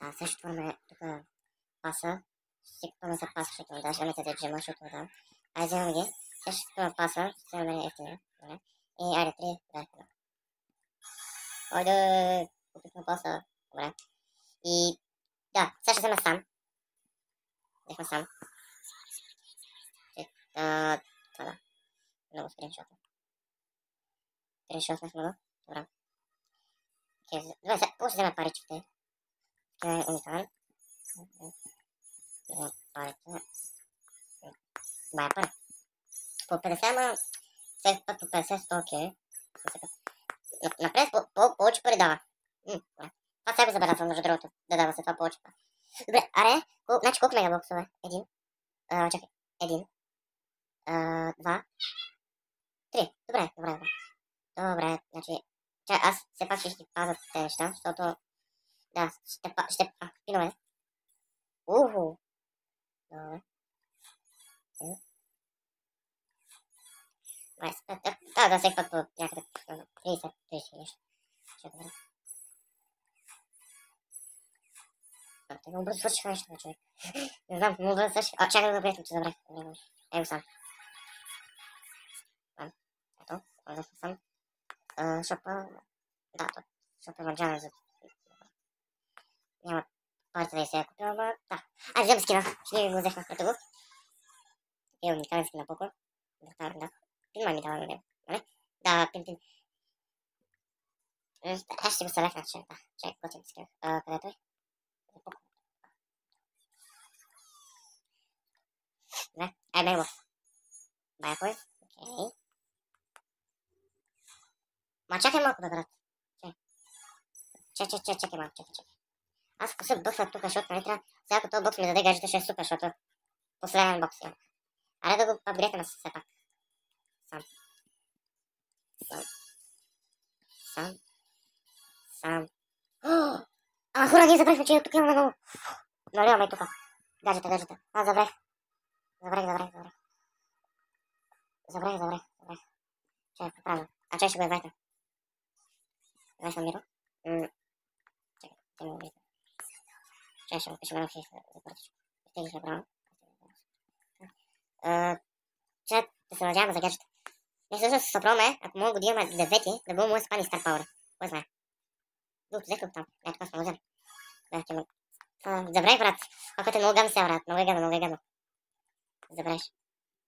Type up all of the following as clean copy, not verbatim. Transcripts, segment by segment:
Да, също това тук паса. Ще си купуваме за паса, защото даже не те джема, защото да. Айде, вземаме ги. Сега ще си купуваме паса, ще вземем ефтиния. И айде, 3, 2, 1. Айде, купихме паса. Добре. И да, сега ще взема сам. Взехме сам. Това да. Много скриншота. Скриншотнахме го. Добре. Добре, сега какво ще взема паричките? Това е уникален. Взема парите. Това е пари. По 50, ама всеки път по 50, 100, окей. Напред повече пари дава. Това сега го забелязвам, между другото, да дава се това повече пари. Добре, аре, значи колко мегабоксове? Един. Чакай, един. 2. 3. Добре. Добре, значи, аз все пак ще ги пазя тези неща, защото, да, пинове. Уху. Добре. 25. Да, всеки път по някъде 30 нещо. Добре. Те много бързо свършиха нещо, човек. Не знам, много бързо свършиха. Чакай да го приятел, че забрах. Ето сам. Ето, да сам. Шопа. Да, шопа маджана за... Няма парите да и се я купила, ама да. Айде, взема скина. Ще ни го взехме пред го. Е, уникален скина поко. Да. Пин май ми дава на него. Да, пин. Аз ще го сълекна, че да. Чакай, готвим скина. Къде е той? Не, него. Бая кой? Окей. Ма чакай малко да брат. Чакай малко, чакай. Аз ако се бъхна тук, защото нали трябва, сега като този бокс ми даде гаджета, ще е супер, защото последен бокс има. Аре да го апгрейдаме все пак. Сам. Хора, ние забрахме, че тук имаме много. Наливаме и тук. Гаджета. Аз забрах. Забрах. Чакай, поправя. Чай ще го инвайтна. Инвайтна Миро. Чакай, те ми увидят. Чай ще му пишем едно хих за пъртичко. Изтегли се право. Чай да се надяваме за гаджета. Не всъщност се съпробваме, ако мога да имаме 9, да бъде му спани Star Power. Кой знае? Другото взех ли там? Така сме го взели. Забравих, брат. Ако е много гадно сега, брат. Много е гадно. Забравиш.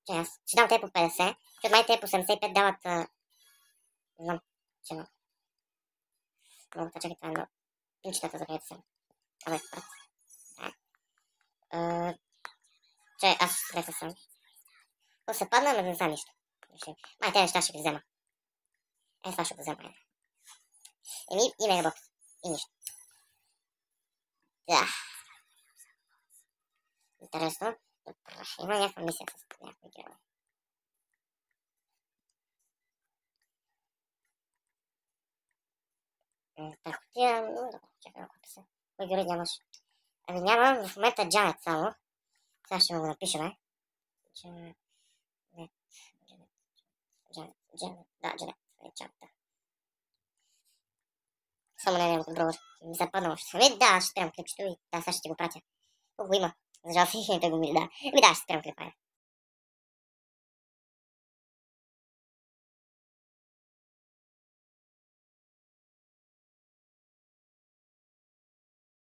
Че аз ще дам те по 50, защото май те по 75 дават... Не знам, че много. Много чакай, това е много. Пинчетата за където съм. Абе, брат. Че аз ще съм. Ако се падна, не знам нищо. Май те неща ще ги взема. Това ще го взема. И мегабокс. И нищо. Да. Интересно. Има някаква мисия с някакви герои. Так, тия... Чакай, ако писа. Кой герой нямаш? Ами нямам в момента Джанет само. Сега ще му го напишем, Джанет. Да. Само не е неговото броуър. Ми се падна още. Да, ще спрям клипчето и да, сега ще ти го пратя. Колко има? За жалост, да го ми да. Да, ще спрям клипа.